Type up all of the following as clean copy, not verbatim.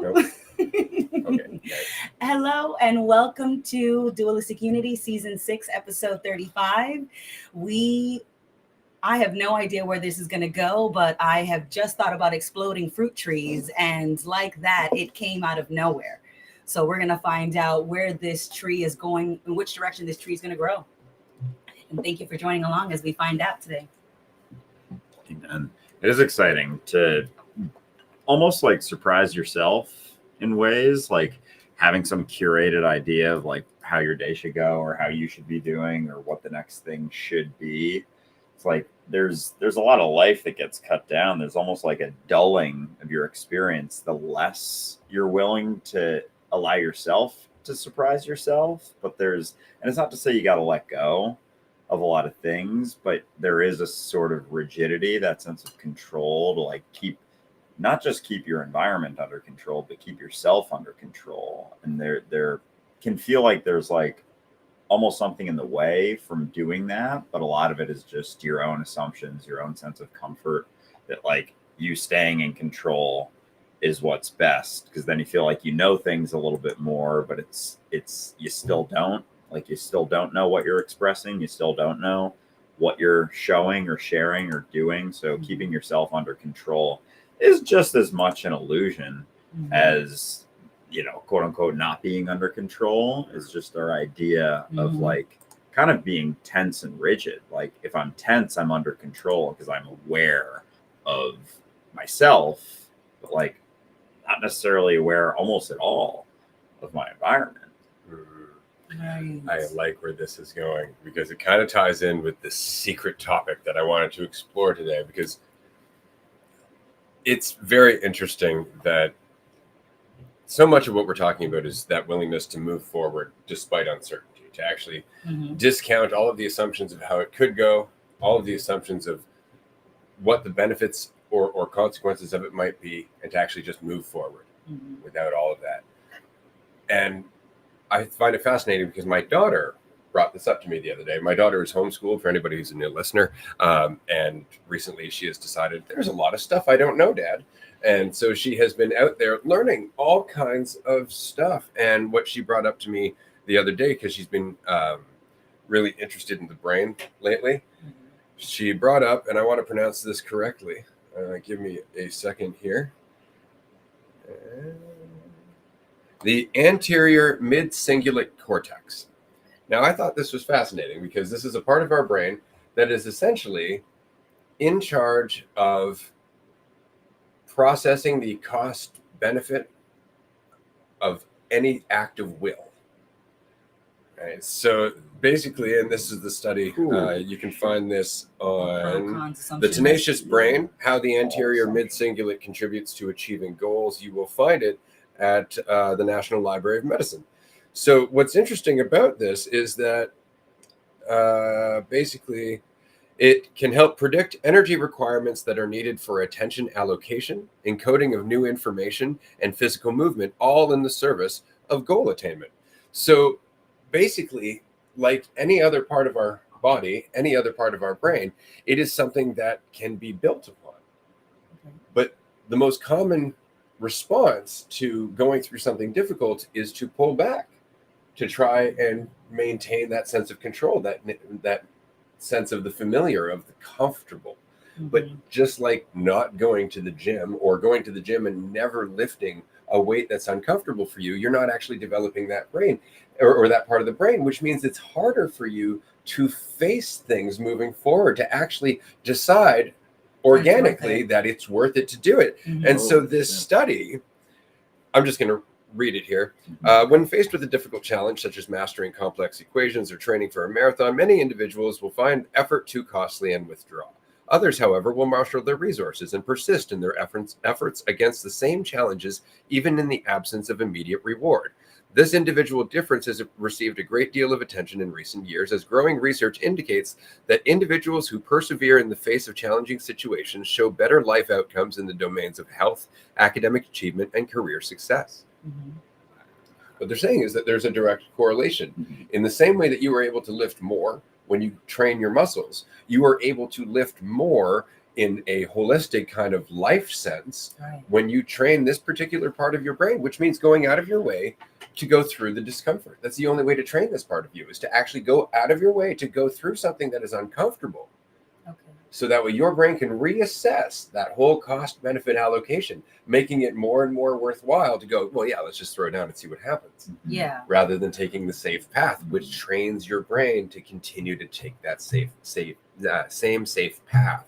Nope. Okay. Hello and welcome to Dualistic Unity Season 6, Episode 35. I have no idea where this is going to go, but I have just thought about exploding fruit trees, and like that, it came out of nowhere. So we're going to find out where this tree is going, in which direction this tree is going to grow. And thank you for joining along as we find out today. And it is exciting to almost like surprise yourself in ways, like having some curated idea of like how your day should go or how you should be doing or what the next thing should be. It's like there's a lot of life that gets cut down. There's almost like a dulling of your experience the less you're willing to allow yourself to surprise yourself. But and it's not to say you got to let go of a lot of things, but there is a sort of rigidity, that sense of control to like not just keep your environment under control, but keep yourself under control. And there can feel like there's like almost something in the way from doing that, but a lot of it is just your own assumptions, your own sense of comfort that like you staying in control is what's best, because then you feel like you know things a little bit more, but it's you still don't. Like you still don't know what you're expressing, you still don't know what you're showing or sharing or doing. So keeping yourself under control is just as much an illusion as, quote unquote, not being under control is just our idea of like kind of being tense and rigid. Like if I'm tense, I'm under control because I'm aware of myself, but like not necessarily aware almost at all of my environment. Right. I like where this is going because it kind of ties in with this secret topic that I wanted to explore today, because it's very interesting that so much of what we're talking about is that willingness to move forward despite uncertainty, to actually discount all of the assumptions of how it could go, all of the assumptions of what the benefits or consequences of it might be, and to actually just move forward without all of that. And I find it fascinating because my daughter brought this up to me the other day. My daughter is homeschooled, for anybody who's a new listener. And recently she has decided there's a lot of stuff I don't know, Dad. And so she has been out there learning all kinds of stuff. And what she brought up to me the other day, because she's been really interested in the brain lately, she brought up, and I want to pronounce this correctly. Give me a second here. The anterior mid-cingulate cortex. Now, I thought this was fascinating because this is a part of our brain that is essentially in charge of processing the cost benefit of any act of will. Right, so basically, and this is the study, you can find this on The Tenacious Brain, How the Anterior Mid-Cingulate Contributes to Achieving Goals. You will find it at the National Library of Medicine. So what's interesting about this is that basically it can help predict energy requirements that are needed for attention allocation, encoding of new information, and physical movement, all in the service of goal attainment. So basically, like any other part of our body, any other part of our brain, it is something that can be built upon. But the most common response to going through something difficult is to pull back, to try and maintain that sense of control, that sense of the familiar, of the comfortable. But just like not going to the gym, or going to the gym and never lifting a weight that's uncomfortable for you, you're not actually developing that brain or that part of the brain, which means it's harder for you to face things moving forward, to actually decide organically that it's worth it to do it. And so this study, I'm just going to read it here. When faced with a difficult challenge, such as mastering complex equations or training for a marathon, many individuals will find effort too costly and withdraw. Others, however, will marshal their resources and persist in their efforts against the same challenges, even in the absence of immediate reward. This individual difference has received a great deal of attention in recent years, as growing research indicates that individuals who persevere in the face of challenging situations show better life outcomes in the domains of health, academic achievement, and career success. What they're saying is that there's a direct correlation. In the same way that you were able to lift more when you train your muscles, you are able to lift more in a holistic kind of life sense Right. when you train this particular part of your brain, which means going out of your way to go through the discomfort. That's the only way to train this part of you, is to actually go out of your way to go through something that is uncomfortable. Okay. So that way your brain can reassess that whole cost benefit allocation, making it more and more worthwhile to go, well, yeah, let's just throw it down and see what happens. Yeah. Rather than taking the safe path, which trains your brain to continue to take that same safe path,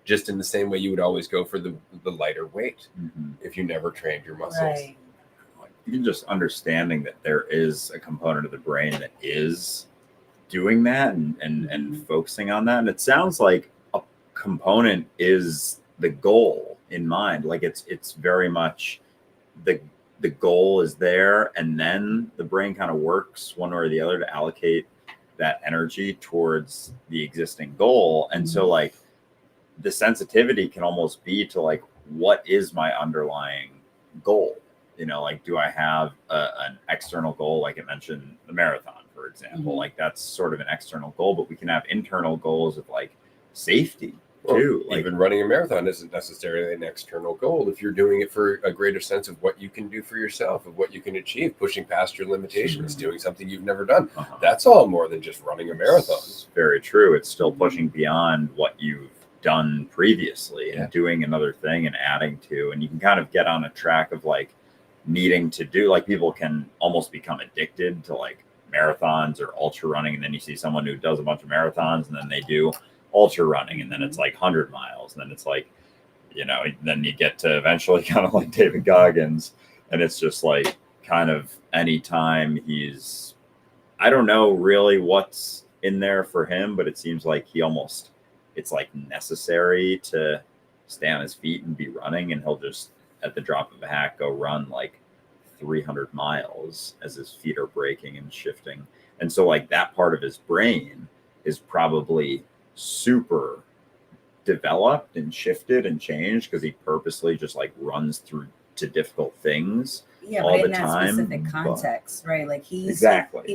just in the same way you would always go for the lighter weight if you never trained your muscles. Right. Even just understanding that there is a component of the brain that is doing that and focusing on that. And it sounds like a component is the goal in mind. Like it's very much the goal is there, and then the brain kind of works one way or the other to allocate that energy towards the existing goal. And so like the sensitivity can almost be to like, what is my underlying goal? You know, like, do I have an external goal? Like I mentioned, the marathon, for example, like that's sort of an external goal, but we can have internal goals of like safety too. Well, like, even running a marathon isn't necessarily an external goal. If you're doing it for a greater sense of what you can do for yourself, of what you can achieve, pushing past your limitations, doing something you've never done, that's all more than just running a marathon. It's very true. It's still pushing beyond what you've done previously and doing another thing and adding to, and you can kind of get on a track of like needing to do, like people can almost become addicted to like marathons or ultra running, and then you see someone who does a bunch of marathons and then they do ultra running, and then it's like 100 miles, and then it's like, you know, then you get to eventually kind of like David Goggins, and it's just like kind of anytime he's, I don't know really what's in there for him, but it seems like he almost, it's like necessary to stay on his feet and be running, and he'll just at the drop of a hat go run like 300 miles as his feet are breaking and shifting. And so like that part of his brain is probably super developed and shifted and changed because he purposely just like runs through to difficult things all but the in that time. specific context, right? Like he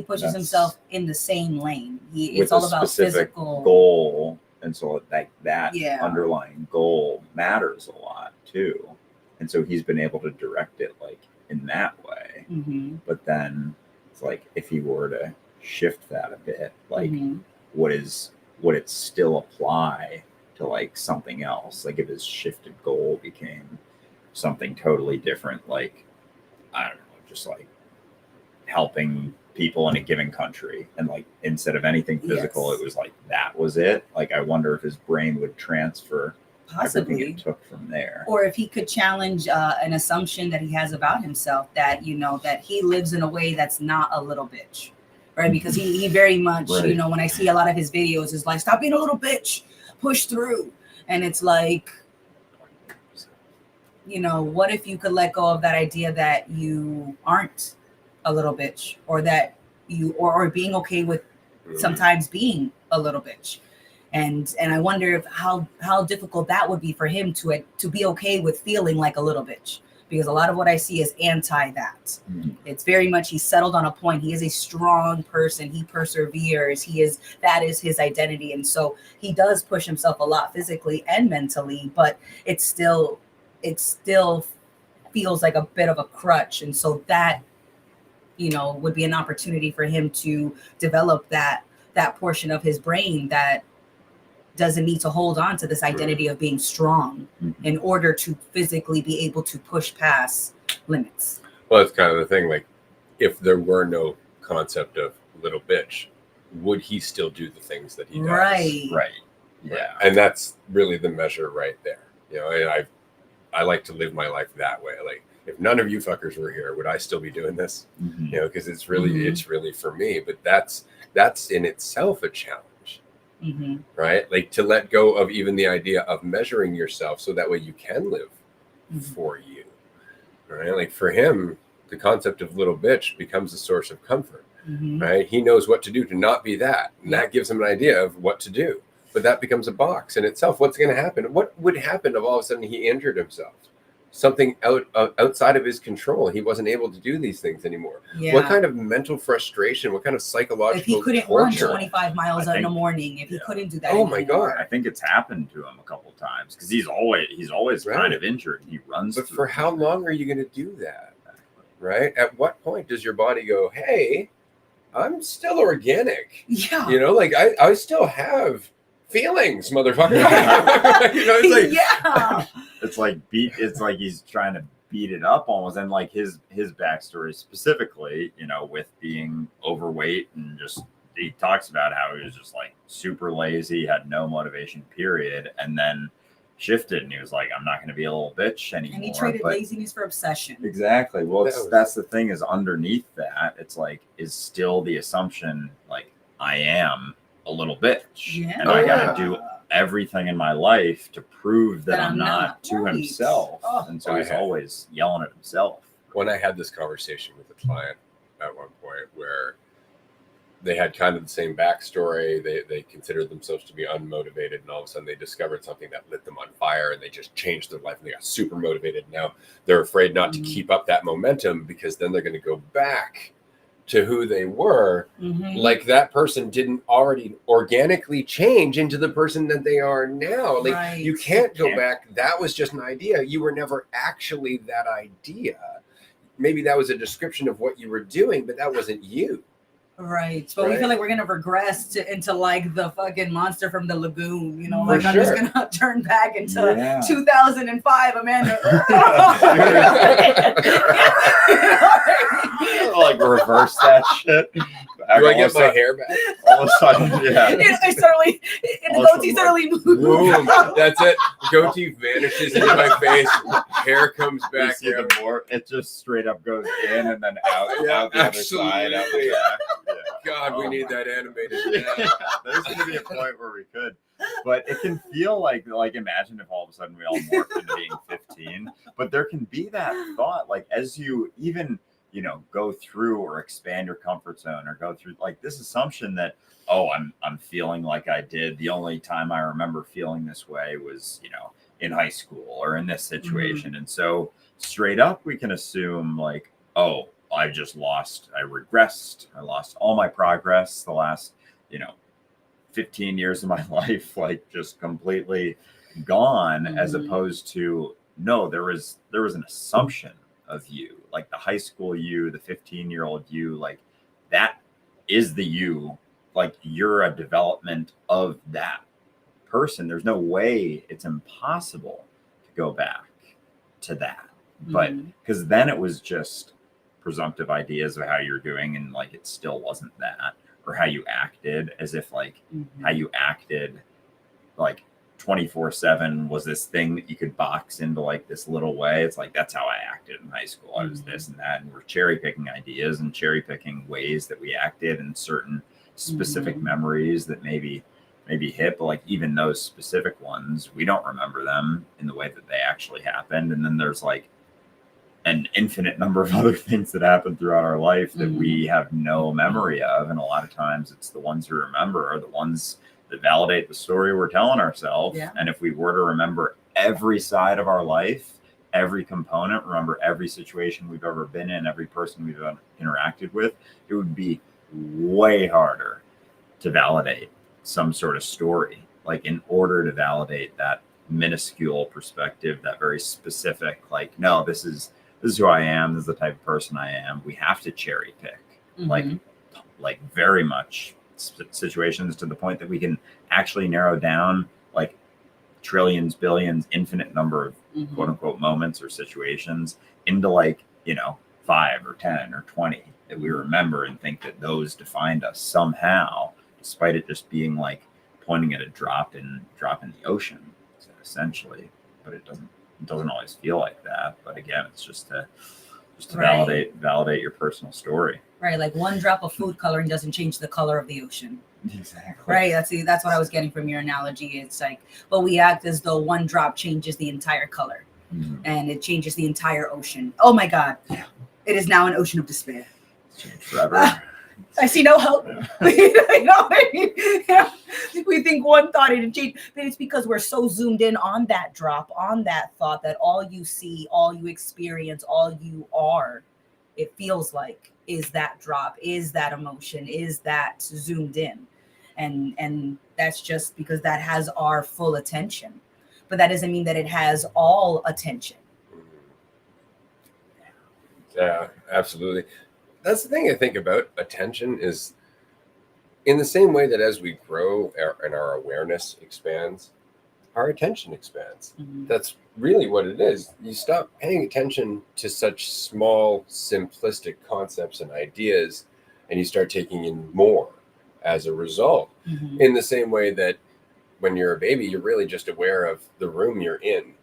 pushes himself in the same lane. It's all about physical goal, and so like that Yeah. underlying goal matters a lot too. And so he's been able to direct it like in that way. But then it's like, if he were to shift that a bit, like would it still apply to like something else? Like if his shifted goal became something totally different, like, I don't know, just like helping people in a given country, and like instead of anything physical, it was like that was it. Like I wonder if his brain would transfer everything it took from there, or if he could challenge an assumption that he has about himself, that, you know, that he lives in a way that's not a little bitch, right? Because he very much, you know, when I see a lot of his videos, is like, stop being a little bitch, push through. And it's like, you know, what if you could let go of that idea that you aren't a little bitch, or that you, or being okay with sometimes being a little bitch. And I wonder if how difficult that would be for him to be okay with feeling like a little bitch, because a lot of what I see is anti that. It's very much, he's settled on a point. He is a strong person. He perseveres. That is his identity. And so he does push himself a lot physically and mentally, but it still feels like a bit of a crutch. And so that, you know, would be an opportunity for him to develop that portion of his brain that doesn't need to hold on to this identity of being strong in order to physically be able to push past limits. Well, that's kind of the thing. Like, if there were no concept of little bitch, would he still do the things that he does? Right. Yeah. And that's really the measure right there. You know, and I like to live my life that way. Like, if none of you fuckers were here, would I still be doing this? You know, because it's really for me. But that's in itself a challenge. Right? Like, to let go of even the idea of measuring yourself so that way you can live for you. Right? Like, for him, the concept of little bitch becomes a source of comfort. Right? He knows what to do to not be that. And that gives him an idea of what to do. But that becomes a box in itself. What's going to happen? What would happen if all of a sudden he injured himself? something outside of his control. He wasn't able to do these things anymore. Yeah. What kind of mental frustration, what kind of psychological if he couldn't torture? run 25 miles in the morning, if he couldn't do that Oh my anymore. God. I think it's happened to him a couple times because he's always Right. kind of injured. He runs. But through for how injury. long are you going to do that? Right? At what point does your body go, hey, I'm still organic? Yeah. You know, like I still have feelings, motherfucker. You know, it's like, yeah. It's like he's trying to beat it up almost, and like his backstory specifically, you know, with being overweight and just he talks about how he was just like super lazy, had no motivation, period, and then shifted and he was like, I'm not going to be a little bitch anymore. And he traded but laziness for obsession. exactly. Well, That was- that's the thing is underneath that, it's like is still the assumption like I am a little bitch, Yeah. and I got to do everything in my life to prove that That I'm I'm not not to right. himself. Oh. And so I he's had- always yelling at himself. when I had this conversation with a client at one point where they had kind of the same backstory, they considered themselves to be unmotivated, and all of a sudden they discovered something that lit them on fire, and they just changed their life, and they got super motivated. Now they're afraid not to keep up that momentum because then they're going to go back to who they were. Mhm. Like that person didn't already organically change into the person that they are now. Like Right. you can't go Can't. back. That was just an idea. You were never actually that idea. Maybe that was a description of what you were doing, but that wasn't you. Right. But we Right. feel like we're going to regress into like the fucking monster from the lagoon. You know, For like I'm just sure. going to turn back into Yeah. 2005 Amanda. Like reverse that shit. Do I get my hair back? All of a sudden, yeah. It's suddenly, All the of a goatee sudden, suddenly moved. Boom. That's it. Goatee vanishes into my face. Hair comes You back. see the more it just straight up goes in and then out, Yeah, out the other side, out the absolutely. back. Yeah. God, we Oh need my that animated Yeah, now. there's going to be a point where we could, but it can feel like imagine if all of a sudden we all morphed into being 15. But there can be that thought, like as you even go through or expand your comfort zone or go through like this assumption that I'm feeling like I did. The only time I remember feeling this way was in high school or in this situation, and so straight up we can assume like I regressed. I lost all my progress the last, 15 years of my life, like just completely gone, as opposed to, no, there was an assumption of you, like the high school you, the 15-year-old you, like that is the you, like you're a development of that person. There's no way, it's impossible to go back to that. But because then it was just presumptive ideas of how you're doing, and like it still wasn't that, or how you acted, as if like how you acted like 24/7 was this thing that you could box into like this little way. It's like that's how I acted in high school. I was this and that, and we're cherry picking ideas and cherry picking ways that we acted in certain specific memories that maybe hit, but like even those specific ones, we don't remember them in the way that they actually happened. And then there's like an infinite number of other things that happen throughout our life that we have no memory of. And a lot of times it's the ones we remember are the ones that validate the story we're telling ourselves. Yeah. And if we were to remember every side of our life, every component, remember every situation we've ever been in, every person we've interacted with, it would be way harder to validate some sort of story. Like in order to validate that minuscule perspective, that very specific, like, no, this is who I am. This is the type of person I am. We have to cherry pick, like very much situations to the point that we can actually narrow down like trillions, billions, infinite number of quote unquote moments or situations into like, 5 or 10 or 20 that we remember and think that those defined us somehow, despite it just being like pointing at a drop in the ocean, essentially. But it doesn't always feel like that. But again, it's just to validate your personal story. Right, like one drop of food coloring doesn't change the color of the ocean. Exactly. Right, that's what I was getting from your analogy. It's like, but we act as though one drop changes the entire color, and it changes the entire ocean. Oh my God, it is now an ocean of despair. Change forever. I see no hope. You know what I mean? Yeah. We think one thought it'd change, but it's because we're so zoomed in on that drop, on that thought, that all you see, all you experience, all you are, it feels like, is that drop, is that emotion, is that zoomed in. And that's just because that has our full attention. But that doesn't mean that it has all attention. Yeah, absolutely. That's the thing I think about attention is in the same way that as we grow and our awareness expands, our attention expands. Mhm. That's really what it is. You stop paying attention to such small, simplistic concepts and ideas, and you start taking in more as a result. Mhm. In the same way that when you're a baby, you're really just aware of the room you're in.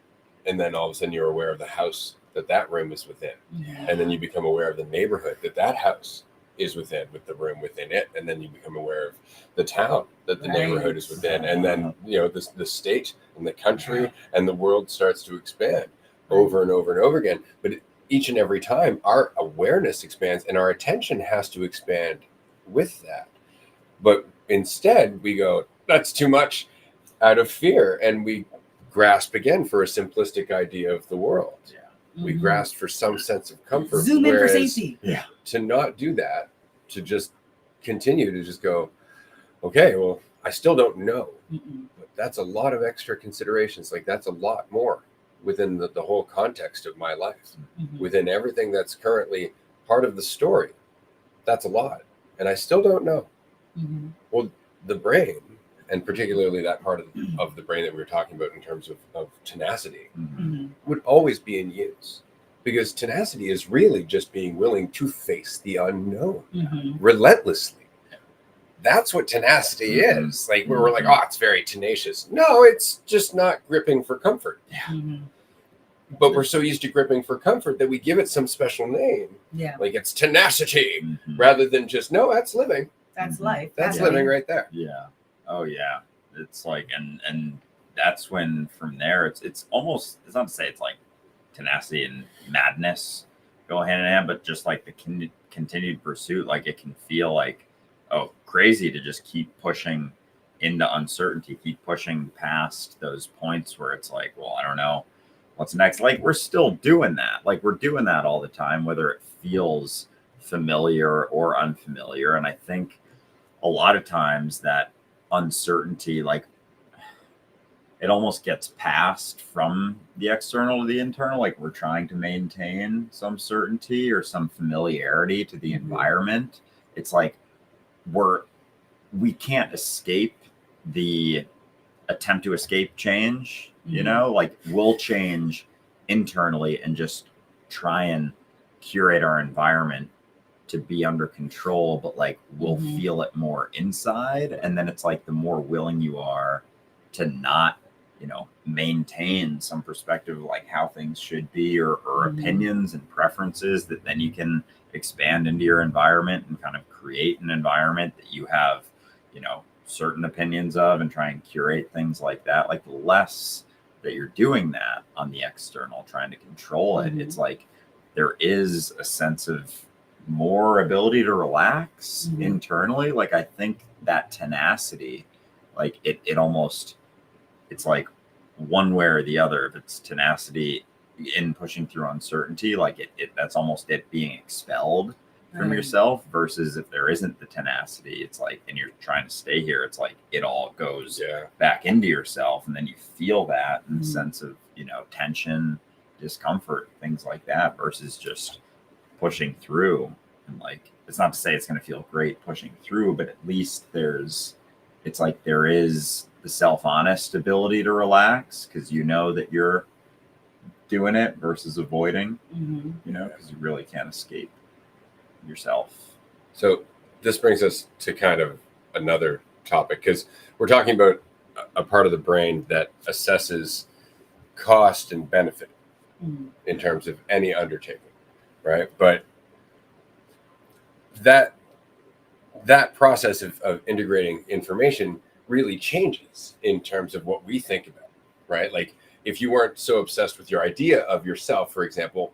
And then all of a sudden you're aware of the house that room is within. Yeah. And then you become aware of the neighborhood that house is within, with the room within it. And then you become aware of the town that the Right. neighborhood is within. And then, the state and the country and the world starts to expand over and over and over again. But each and every time our awareness expands and our attention has to expand with that. But instead we go, that's too much, out of fear. And we grasp again for a simplistic idea of the world. We Mhm. grasp for some sense of comfort. Zoom in for whereas safety. to not do that, to just continue to just go, okay, well, I still don't know. Mm-mm. But that's a lot of extra considerations. Like that's a lot more within the whole context of my life, Mhm. within everything that's currently part of the story. That's a lot. And I still don't know. Mhm. Well, the brain, and particularly that part of the brain that we were talking about in terms of tenacity, Mhm. would always be in use. Because tenacity is really just being willing to face the unknown Mhm. relentlessly. That's what tenacity Mhm. is. Like, where we're like, oh, it's very tenacious. No, it's just not gripping for comfort. Mhm. But we're so used to gripping for comfort that we give it some special name. Yeah, Like it's tenacity, Mhm. rather than just, no, that's living. that's Mhm. life. That's Yeah. living right there. Yeah. Oh yeah. It's like and that's when from there it's almost, it's not to say it's like tenacity and madness go hand in hand, but just like the continued pursuit, like it can feel like, oh, crazy to just keep pushing into uncertainty, keep pushing past those points where it's like, well, I don't know what's next. Like we're still doing that. Like we're doing that all the time, whether it feels familiar or unfamiliar. And I think a lot of times that uncertainty, like it almost gets passed from the external to the internal. Like we're trying to maintain some certainty or some familiarity to the environment. It's like we can't escape the attempt to escape change, like we'll change internally and just try and curate our environment to be under control, but like we'll feel it more inside. And then it's like the more willing you are to not, maintain some perspective of like how things should be or opinions and preferences, that then you can expand into your environment and kind of create an environment that you have, certain opinions of, and try and curate things like that. Like the less that you're doing that on the external, trying to control it, it's like there is a sense of more ability to relax internally. Like I think that tenacity, like it almost, it's like one way or the other. If it's tenacity in pushing through uncertainty, like it that's almost it being expelled from yourself, versus if there isn't the tenacity, it's like, and you're trying to stay here, it's like it all goes back into yourself, and then you feel that in the sense of tension, discomfort, things like that, versus just pushing through. And like, it's not to say it's going to feel great pushing through, but at least it's like there is the self-honest ability to relax, because that you're doing it versus avoiding, because you really can't escape yourself. So this brings us to kind of another topic, because we're talking about a part of the brain that assesses cost and benefit in terms of any undertaking, right? But that process of integrating information really changes in terms of what we think about, right? Like if you weren't so obsessed with your idea of yourself, for example,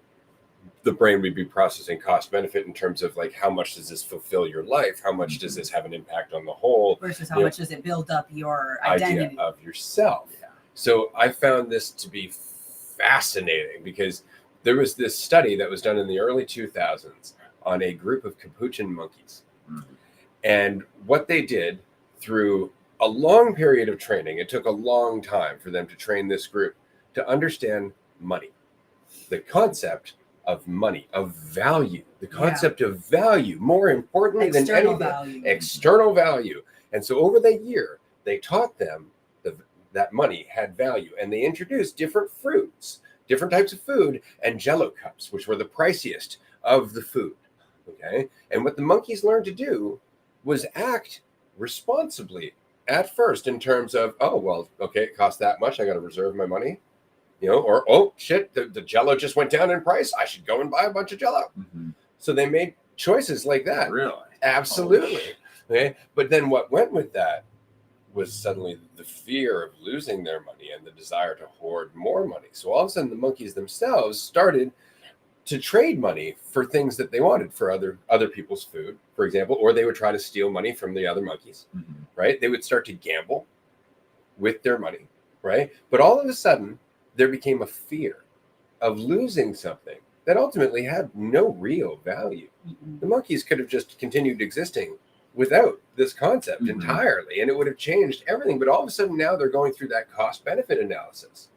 the brain would be processing cost benefit in terms of like, how much does this fulfill your life? How much does this have an impact on the whole versus how much does it build up your identity idea of yourself? Yeah. So I found this to be fascinating because there was this study that was done in the early 2000s on a group of capuchin monkeys. Mm-hmm. And what they did through a long period of training, it took a long time for them to train this group to understand money, the concept of money, of value, the concept of value, more importantly than anything, value. external value. And so over the year, they taught them that money had value, and they introduced different fruits, different types of food, and Jello cups, which were the priciest of the food. Okay. And what the monkeys learned to do was act responsibly at first in terms of, oh, well, okay, it costs that much. I got to reserve my money, or, oh, shit, the Jello just went down in price. I should go and buy a bunch of Jello. Mm-hmm. So they made choices like that. Really? Absolutely. Okay. But then what went with that was suddenly the fear of losing their money and the desire to hoard more money. So all of a sudden the monkeys themselves started to trade money for things that they wanted, for other people's food, for example, or they would try to steal money from the other monkeys, right? They would start to gamble with their money, right? But all of a sudden, there became a fear of losing something that ultimately had no real value. The monkeys could have just continued existing without this concept entirely, and it would have changed everything. But all of a sudden now they're going through that cost-benefit analysis,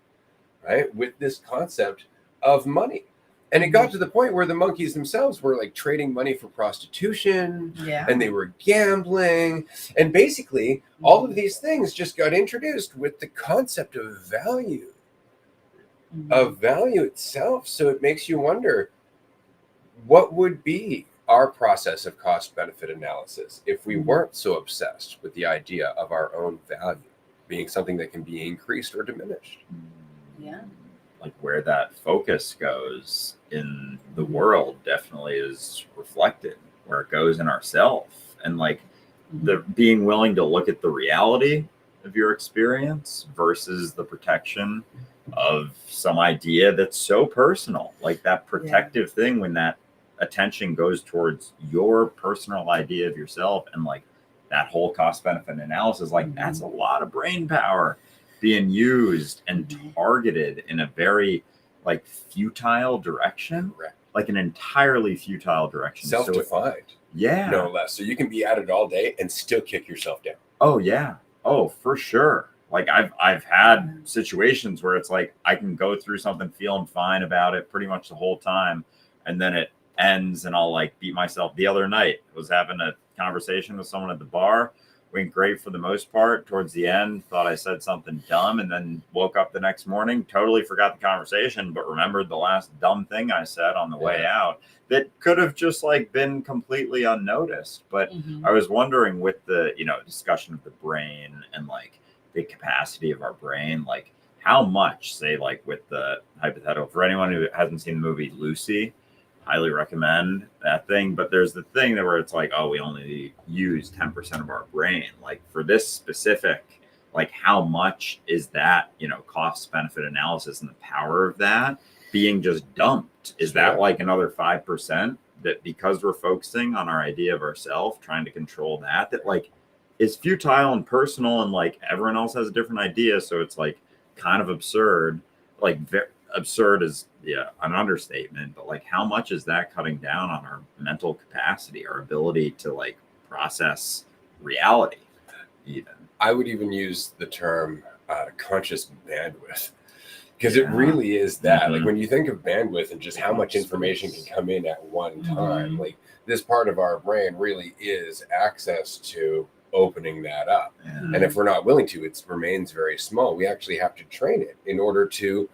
right, with this concept of money. And it got to the point where the monkeys themselves were like trading money for prostitution, and they were gambling. And basically, all of these things just got introduced with the concept of value, of value itself. So it makes you wonder, what would be our process of cost-benefit analysis if we weren't so obsessed with the idea of our own value being something that can be increased or diminished? Yeah. Like where that focus goes in the world definitely is reflected where it goes in ourself, and like the being willing to look at the reality of your experience versus the protection of some idea that's so personal, like that protective thing, when that attention goes towards your personal idea of yourself, and like that whole cost benefit analysis, like that's a lot of brain power being used and targeted in a very like futile direction. Correct. Like an entirely futile direction. Self-defined. Yeah. No less. So you can be at it all day and still kick yourself down. Oh yeah. Oh, for sure. Like I've had situations where it's like I can go through something feeling fine about it pretty much the whole time, and then it ends and I'll like beat myself. The other night I was having a conversation with someone at the bar. Went great for the most part. Towards the end, thought I said something dumb, and then woke up the next morning, totally forgot the conversation, but remembered the last dumb thing I said on the way out that could have just like been completely unnoticed. But I was wondering, with the discussion of the brain and like the capacity of our brain, like how much, say, like with the hypothetical, for anyone who hasn't seen the movie Lucy, highly recommend that thing. But there's the thing that where it's like, oh, we only use 10% of our brain. Like for this specific, like how much is that, cost benefit analysis and the power of that being just dumped? Is that like another 5% that, because we're focusing on our idea of ourselves, trying to control that like is futile and personal, and like everyone else has a different idea. So it's like kind of absurd, like absurd is an understatement, but like how much is that cutting down on our mental capacity, our ability to like process reality? Even I would even use the term conscious bandwidth, because it really is that. Like when you think of bandwidth and just how much information can come in at one time, like this part of our brain really is access to opening that up. And if we're not willing to, it remains very small. We actually have to train it in order to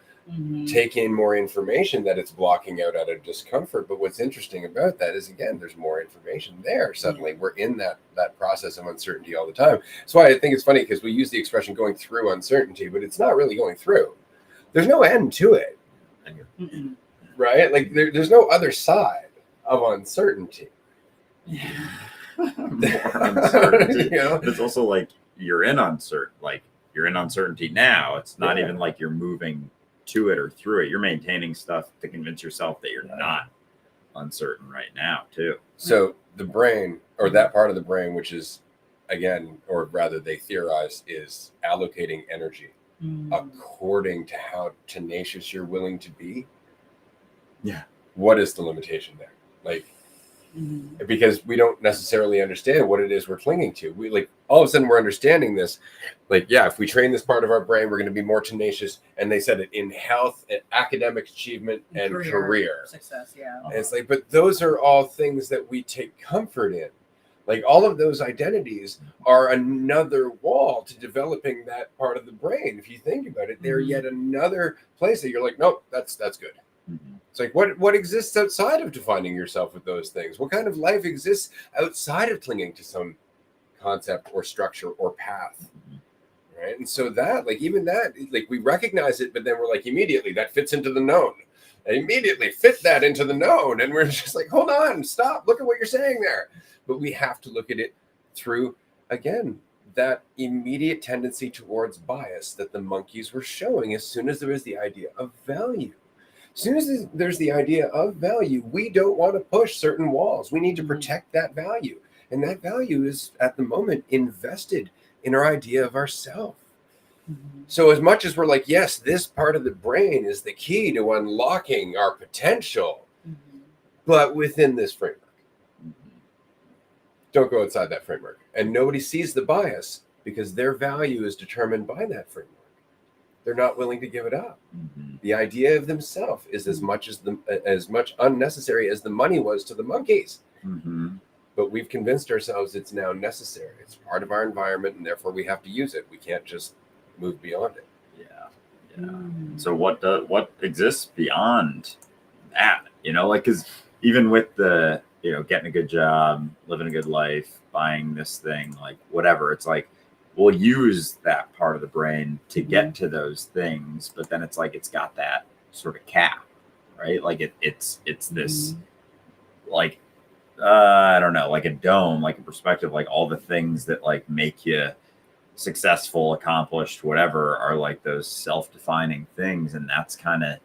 take in more information that it's blocking out of discomfort. But what's interesting about that is, again, there's more information there. Suddenly we're in that process of uncertainty all the time. That's why I think it's funny, because we use the expression going through uncertainty, but it's not really going through. There's no end to it, right? Like there's no other side of uncertainty. More uncertainty. It's also like you're in uncertainty now. It's not even like you're moving to it or through it. You're maintaining stuff to convince yourself that you're not uncertain right now too. So the brain, or that part of the brain, which is, again, or rather they theorize, is allocating energy according to how tenacious you're willing to be. Yeah. What is the limitation there? Like, because we don't necessarily understand what it is we're clinging to. We like all of a sudden we're understanding this. Like, yeah, if we train this part of our brain, we're going to be more tenacious. And they said it in health, and academic achievement, and career success. Yeah. And it's like, but those are all things that we take comfort in. Like, all of those identities are another wall to developing that part of the brain. If you think about it, they're yet another place that you're like, nope, that's good. It's like, what exists outside of defining yourself with those things? What kind of life exists outside of clinging to some concept or structure or path? Right. And so that, like, even that, like, we recognize it, but then we're like, immediately that fits into the known. And immediately fit that into the known. And we're just like, hold on, stop, look at what you're saying there. But we have to look at it through, again, that immediate tendency towards bias that the monkeys were showing as soon as there is the idea of value. As soon as there's the idea of value, we don't want to push certain walls. We need to protect that value. And that value is, at the moment, invested in our idea of ourself. So as much as we're like, yes, this part of the brain is the key to unlocking our potential, but within this framework. Don't go outside that framework. And nobody sees the bias because their value is determined by that framework. They're not willing to give it up. The idea of themselves is as much unnecessary as the money was to the monkeys. But we've convinced ourselves it's now necessary. It's part of our environment, and therefore we have to use it. We can't just move beyond it. So what exists beyond that? You know, like, because even with the, you know, getting a good job, living a good life, buying this thing, like whatever, it's like, we'll use that part of the brain to get to those things, but then it's like it's got that sort of cap, right? Like it's this, like, I don't know, like a dome, like a perspective, like all the things that like make you successful, accomplished, whatever, are like those self-defining things. And that's kind of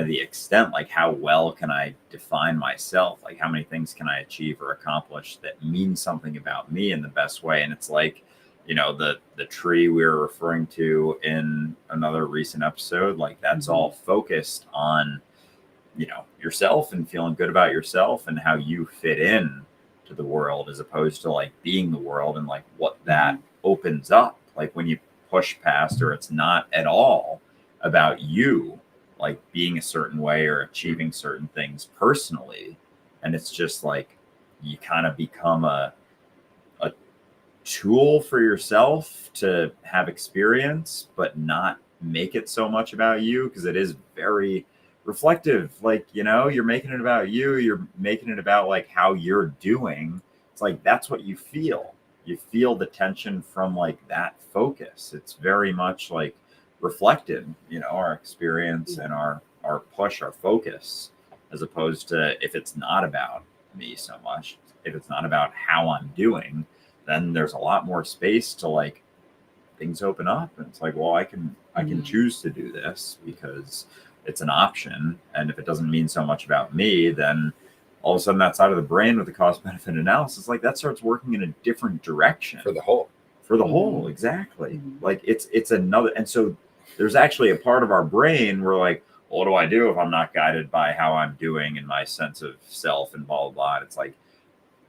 the extent, like how well can I define myself? Like how many things can I achieve or accomplish that mean something about me in the best way? And it's like, you know, the tree we were referring to in another recent episode, like that's all focused on, you know, yourself and feeling good about yourself and how you fit in to the world, as opposed to like being the world, and like what that opens up. Like when you push past, or it's not at all about you, like being a certain way or achieving certain things personally, and it's just like you kind of become a tool for yourself to have experience, but not make it so much about you, because it is very reflective. Like, you know, you're making it about you, you're making it about like how you're doing. It's like that's what you feel. You feel the tension from like that focus. It's very much like reflected, you know, our experience and our push, our focus, as opposed to if it's not about me so much, if it's not about how I'm doing, then there's a lot more space to like things open up. And it's like, well, I can choose to do this because it's an option. And if it doesn't mean so much about me, then all of a sudden that side of the brain with the cost benefit analysis, like that starts working in a different direction For the whole. Exactly. Like it's another. And so there's actually a part of our brain where like, what do I do if I'm not guided by how I'm doing and my sense of self and blah, blah, blah. And it's like,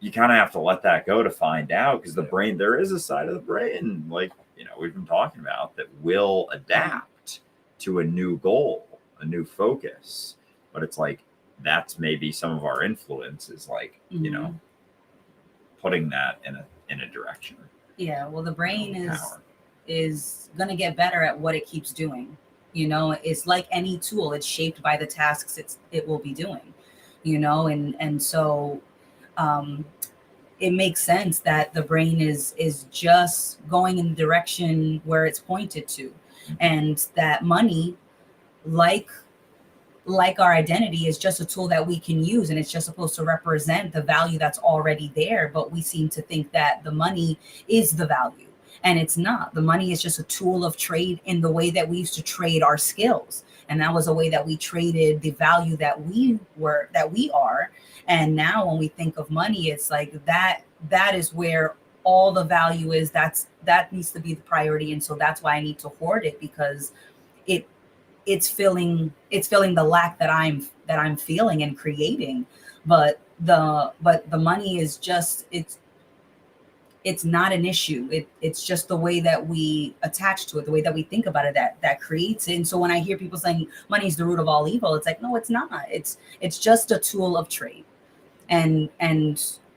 you kind of have to let that go to find out, because the brain, there is a side of the brain, like, you know, we've been talking about, that will adapt to a new goal, a new focus. But it's like, that's maybe some of our influence is like, you know, putting that in a direction. Yeah. Well, the brain is going to get better at what it keeps doing. You know, it's like any tool, it's shaped by the tasks it will be doing, you know, and so it makes sense that the brain is just going in the direction where it's pointed to, and that money, like our identity, is just a tool that we can use, and it's just supposed to represent the value that's already there. But we seem to think that the money is the value, And it's not. The money is just a tool of trade in the way that we used to trade our skills. And that was a way that we traded the value that we are. And now when we think of money, it's like that is where all the value is. That needs to be the priority. And so that's why I need to hoard it, because it's filling the lack that I'm feeling and creating. But the money is just, it's not an issue. It's just the way that we attach to it, the way that we think about it, that creates it. And so when I hear people saying money is the root of all evil, it's like, no, it's not. It's just a tool of trade. And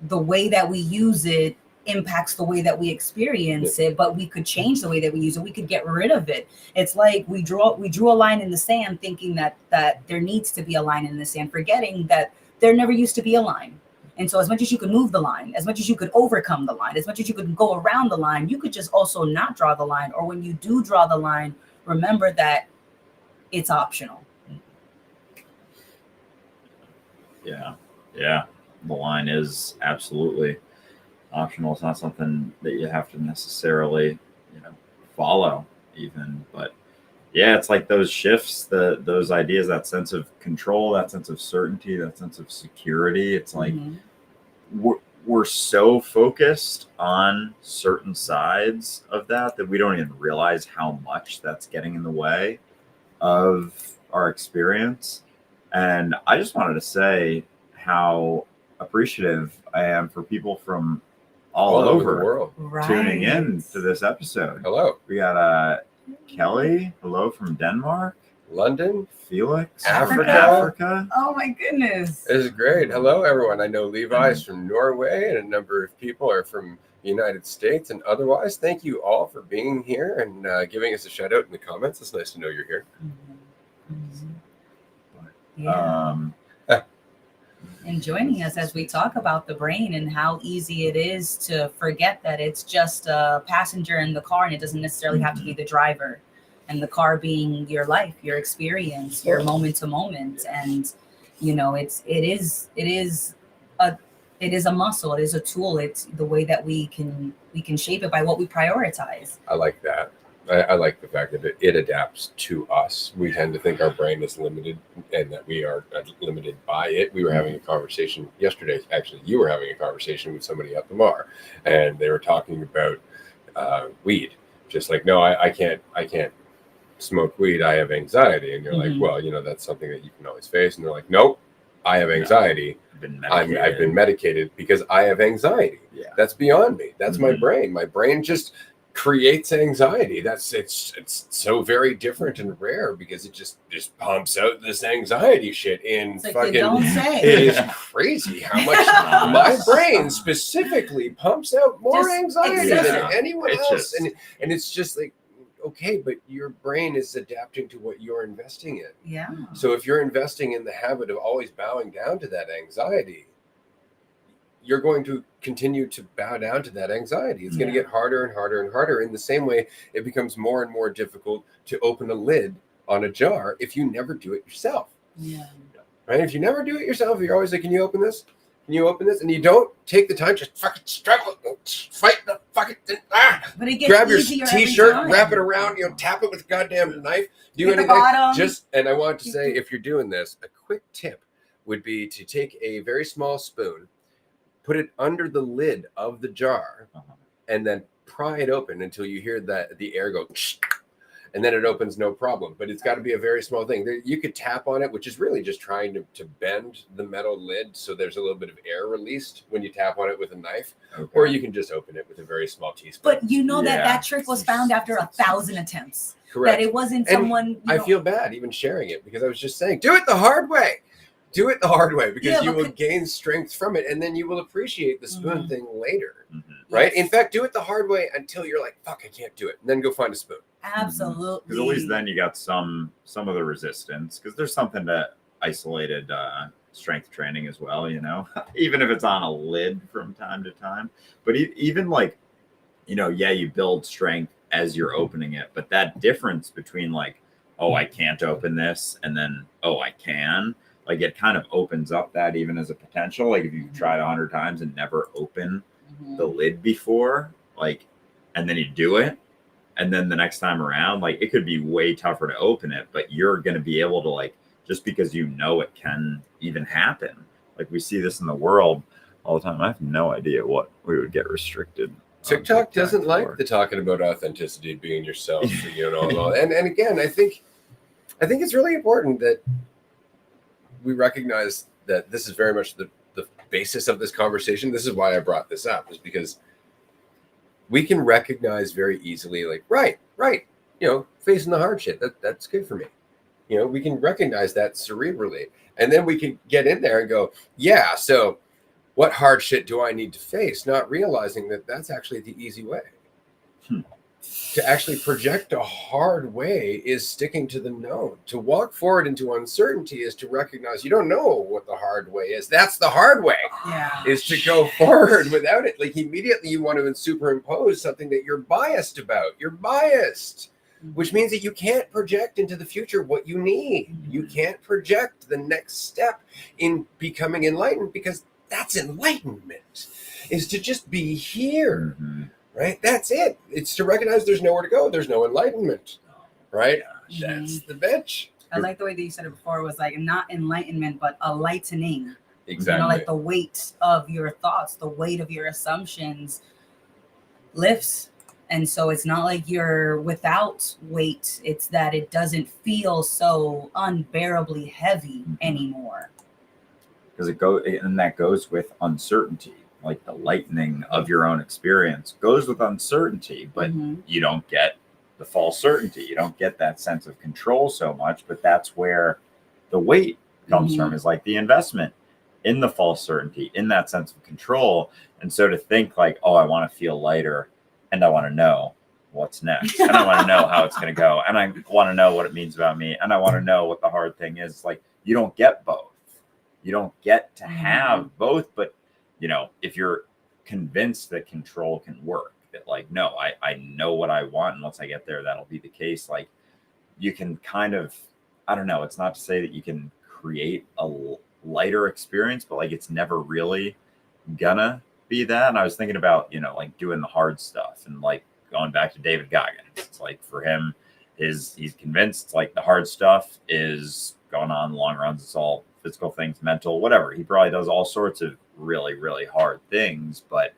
the way that we use it impacts the way that we experience it, but we could change the way that we use it. We could get rid of it. It's like we drew a line in the sand thinking that there needs to be a line in the sand, forgetting that there never used to be a line. And so as much as you could move the line, as much as you could overcome the line, as much as you could go around the line, you could just also not draw the line. Or when you do draw the line, remember that it's optional. Yeah. The line is absolutely optional. It's not something that you have to necessarily, follow even. But yeah, it's like those shifts, those ideas, that sense of control, that sense of certainty, that sense of security. It's like we're so focused on certain sides of that we don't even realize how much that's getting in the way of our experience. And I just wanted to say how appreciative I am for people from all over the world tuning in to this episode. Hello. We got Kelly, hello from Denmark. London. Felix, Africa. Oh my goodness. This is great. Hello, everyone. I know Levi's from Norway, and a number of people are from the United States and otherwise. Thank you all for being here and giving us a shout out in the comments. It's nice to know you're here. Yeah. And joining us as we talk about the brain and how easy it is to forget that it's just a passenger in the car, and it doesn't necessarily have to be the driver, and the car being your life, your experience, your moment to moment. And it is a muscle, it is a tool. It's the way that we can shape it by what we prioritize. I like that. I like the fact that it adapts to us. We tend to think our brain is limited and that we are limited by it. We were having a conversation yesterday. Actually, you were having a conversation with somebody at the bar, and they were talking about weed. Just like, no, I can't smoke weed. I have anxiety. And you're like, well, that's something that you can always face. And they're like, nope, I have anxiety. I've been medicated because I have anxiety. Yeah. That's beyond me. That's my brain. My brain just creates anxiety. It's so very different and rare because it just pumps out this anxiety shit in fucking. Don't say. It is crazy how much my brain specifically pumps out more anxiety than anyone else, and it's just like, okay, but your brain is adapting to what you're investing in. Yeah. So if you're investing in the habit of always bowing down to that anxiety, you're going to continue to bow down to that anxiety. It's going to get harder and harder and harder. In the same way, it becomes more and more difficult to open a lid on a jar if you never do it yourself. Yeah. Right? If you never do it yourself, you're always like, can you open this? Can you open this? And you don't take the time, just fucking struggle, fight the fucking But it gets grab your easier t-shirt, wrap it around, tap it with a goddamn knife, do hit anything. And I want to say, if you're doing this, a quick tip would be to take a very small spoon, put it under the lid of the jar, and then pry it open until you hear that the air go, and then it opens no problem. But it's got to be a very small thing. You could tap on it, which is really just trying to bend the metal lid so there's a little bit of air released when you tap on it with a knife. Okay. Or you can just open it with a very small teaspoon. But that trick was found after 1,000 attempts. Correct. That it wasn't someone. I feel bad even sharing it because I was just saying, do it the hard way. Do it the hard way because you will gain strength from it, and then you will appreciate the spoon thing later, right? Yes. In fact, do it the hard way until you're like, fuck, I can't do it, and then go find a spoon. Absolutely. Because at least then you got some of the resistance, because there's something to isolated strength training as well, even if it's on a lid from time to time. But even like, you build strength as you're opening it, but that difference between like, oh, I can't open this, and then, oh, I can. Like it kind of opens up that even as a potential. Like if you've tried 100 times and never opened the lid before, like and then you do it. And then the next time around, like it could be way tougher to open it, but you're going to be able to like, just because you know it can even happen. Like we see this in the world all the time. I have no idea what we would get restricted. TikTok doesn't like the talking about authenticity, being yourself, you know, and all. And again, I think it's really important that we recognize that this is very much the basis of this conversation. This is why I brought this up, is because we can recognize very easily, like, right, you know, facing the hard shit, that's good for me. You know, we can recognize that cerebrally, and then we can get in there and go, yeah, so what hard shit do I need to face? Not realizing that that's actually the easy way. To actually project a hard way is sticking to the known. To walk forward into uncertainty is to recognize you don't know what the hard way is. That's the hard way. Yeah. Is to go forward without it. Like immediately you want to superimpose something that you're biased about. You're biased, which means that you can't project into the future what you need. You can't project the next step in becoming enlightened, because that's enlightenment, is to just be here. Right? That's it. It's to recognize there's nowhere to go. There's no enlightenment. Right? That's the bitch. I like the way that you said it before. It was like not enlightenment, but a lightening. Exactly. You know, like the weight of your thoughts, the weight of your assumptions lifts. And so it's not like you're without weight. It's that it doesn't feel so unbearably heavy anymore. Because that goes with uncertainty. Like the lightening of your own experience goes with uncertainty, but you don't get the false certainty. You don't get that sense of control so much, but that's where the weight comes from, is like the investment in the false certainty, in that sense of control. And so to think like, oh, I want to feel lighter and I want to know what's next, and I want to know how it's going to go, and I want to know what it means about me, and I want to know what the hard thing is. Like you don't get both. You don't get to have both, but you know, if you're convinced that control can work, that like, no, I know what I want, and once I get there, that'll be the case. Like you can kind of, I don't know, it's not to say that you can create a lighter experience, but like it's never really gonna be that. And I was thinking about, you know, like doing the hard stuff, and like going back to David Goggins. It's like for him, he's convinced like the hard stuff is going on long runs. It's all physical things, mental, whatever. He probably does all sorts of really, really hard things, but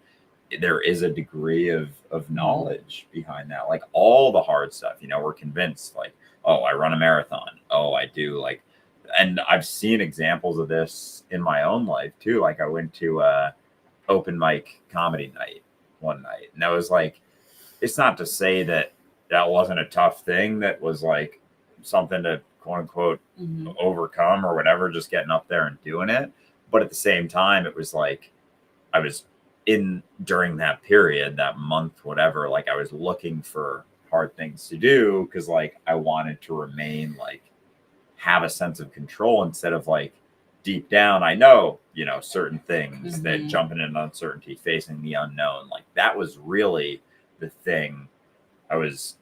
there is a degree of knowledge behind that. Like all the hard stuff, you know, we're convinced like, oh, I run a marathon. Oh, I do like, and I've seen examples of this in my own life too. Like I went to open mic comedy night one night, and that was like, it's not to say that wasn't a tough thing. That was like something to quote unquote overcome or whatever, just getting up there and doing it. But at the same time, it was like I was during that period, that month, whatever, like I was looking for hard things to do, because like I wanted to remain like have a sense of control, instead of like deep down I know, you know, certain things that jumping into uncertainty, facing the unknown, like that was really the thing I was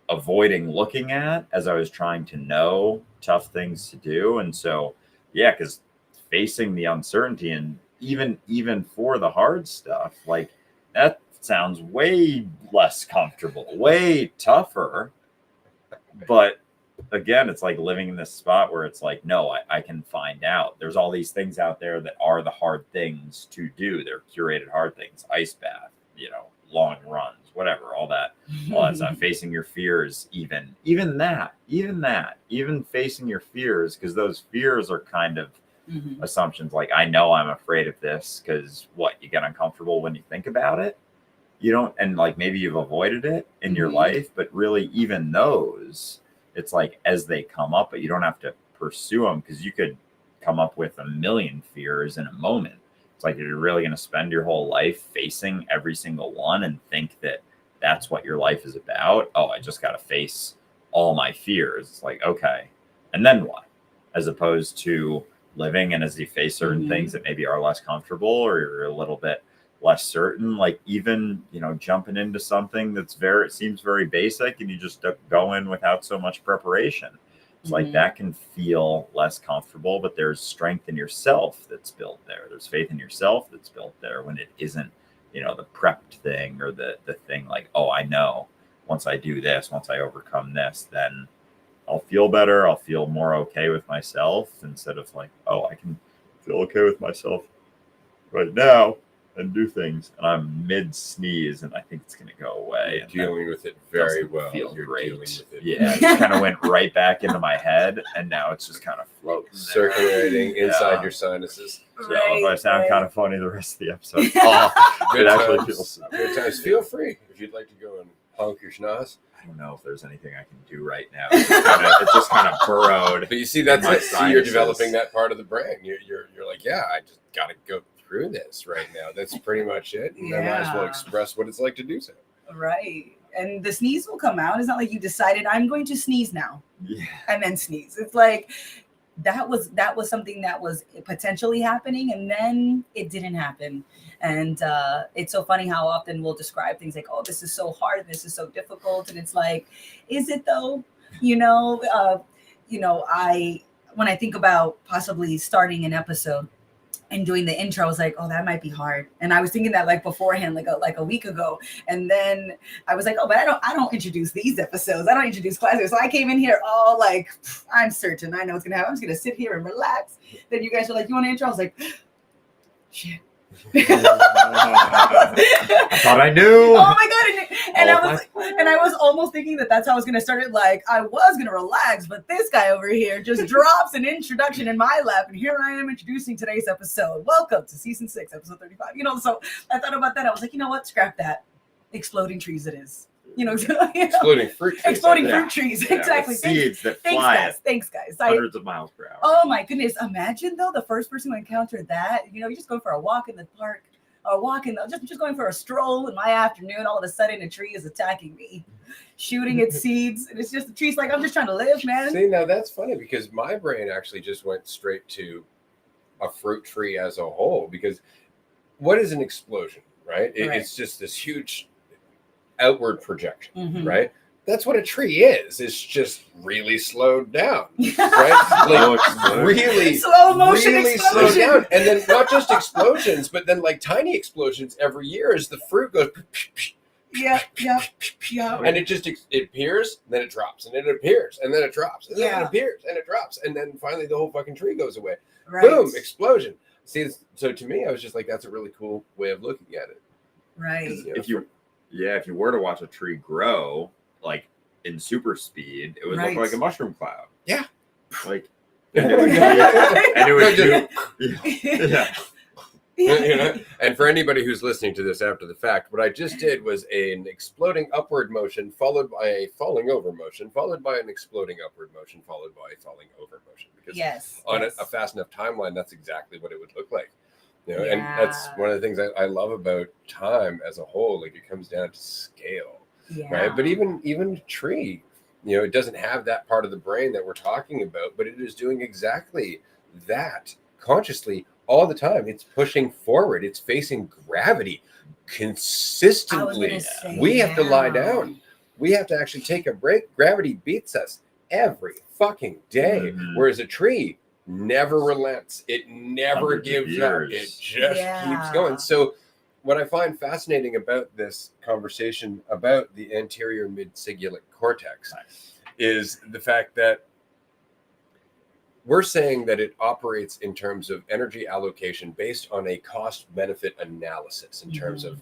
avoiding looking at as I was trying to know tough things to do. And so yeah, because facing the uncertainty, and even for the hard stuff, like that sounds way less comfortable, way tougher. But again, it's like living in this spot where it's like, no, I can find out. There's all these things out there that are the hard things to do. They're curated hard things, ice bath, you know, long runs, whatever, all that stuff, facing your fears, even facing your fears, because those fears are kind of assumptions. Like, I know I'm afraid of this because you get uncomfortable when you think about it. You don't, and like maybe you've avoided it in your life, but really even those, it's like as they come up, but you don't have to pursue them, because you could come up with a million fears in a moment. It's like, you're really going to spend your whole life facing every single one and think that that's what your life is about. Oh, I just got to face all my fears. It's like, okay, and then what? As opposed to living, and as you face certain things that maybe are less comfortable, or you're a little bit less certain, like even, you know, jumping into something that's it seems very basic, and you just go in without so much preparation. It's like that can feel less comfortable, but there's strength in yourself that's built there. There's faith in yourself that's built there when it isn't the prepped thing or the thing like, oh, I know once I do this, once I overcome this, then I'll feel better. I'll feel more okay with myself, instead of like, oh, I can feel okay with myself right now and do things, and I'm mid sneeze, and I think it's gonna go away. You're dealing with it very well. Feel You're great. dealing with it. Yeah, it just kind of went right back into my head, and now it's just kind of floating, circulating inside your sinuses. So if I sound kind of funny the rest of the episode, it actually feels good times. Feel free if you'd like to go and honk your schnoz. I don't know if there's anything I can do right now. It just kind of burrowed. But you see, that's it. See, you're developing that part of the brain. You're like, yeah, I just got to go through this right now. That's pretty much it. And I might as well express what it's like to do so. Right. And the sneeze will come out. It's not like you decided I'm going to sneeze now. Yeah. And then sneeze. It's like that was something that was potentially happening, and then it didn't happen. And it's so funny how often we'll describe things like, oh, this is so hard, this is so difficult. And it's like, is it though? When I think about possibly starting an episode and doing the intro, I was like, oh, that might be hard. And I was thinking that like beforehand, like a week ago. And then I was like, oh, but I don't introduce these episodes. I don't introduce classes. So I came in here all like, I'm certain I know what's gonna happen. I'm just gonna sit here and relax. Then you guys were like, you want to intro? I was like, shit. I thought I knew. Oh my god! And I was almost thinking that that's how I was gonna start it. Like I was gonna relax, but this guy over here just drops an introduction in my lap, and here I am introducing today's episode. Welcome to season 6, episode 35. So I thought about that. I was like, you know what? Scrap that. Exploding trees, it is. Exploding fruit trees. Exploding fruit trees. Yeah, exactly. Seeds that fly Thanks, guys. Hundreds of miles per hour. Oh my goodness! Imagine though the first person who encountered that. You're just going for a walk in the park, or just going for a stroll in my afternoon. All of a sudden, a tree is attacking me, shooting its seeds, and it's just the tree's like, I'm just trying to live, man. See, now that's funny because my brain actually just went straight to a fruit tree as a whole. Because what is an explosion, right? It's just this huge outward projection, right? That's what a tree is. It's just really slowed down, right? Like really slow motion really explosion. slowed down. And then not just explosions, but then like tiny explosions every year as the fruit goes. Yeah. And it appears, then it drops, and it appears, and then it drops, and then it appears, and it drops, and then finally the whole fucking tree goes away. Right. Boom, explosion. See, so to me, I was just like, that's a really cool way of looking at it. Right. If you were to watch a tree grow, like in super speed, it would look like a mushroom cloud. Yeah. Like, and it would And for anybody who's listening to this after the fact, what I just did was an exploding upward motion followed by a falling over motion, followed by an exploding upward motion, followed by a falling over motion. Because on a fast enough timeline, that's exactly what it would look like. And that's one of the things I love about time as a whole. Like it comes down to scale, right? But even tree, it doesn't have that part of the brain that we're talking about, but it is doing exactly that consciously all the time. It's pushing forward. It's facing gravity consistently. We have to lie down. We have to actually take a break. Gravity beats us every fucking day. Whereas a tree never relents. It never gives up. It just keeps going. So what I find fascinating about this conversation about the anterior mid-cingulate cortex is the fact that we're saying that it operates in terms of energy allocation based on a cost-benefit analysis in terms of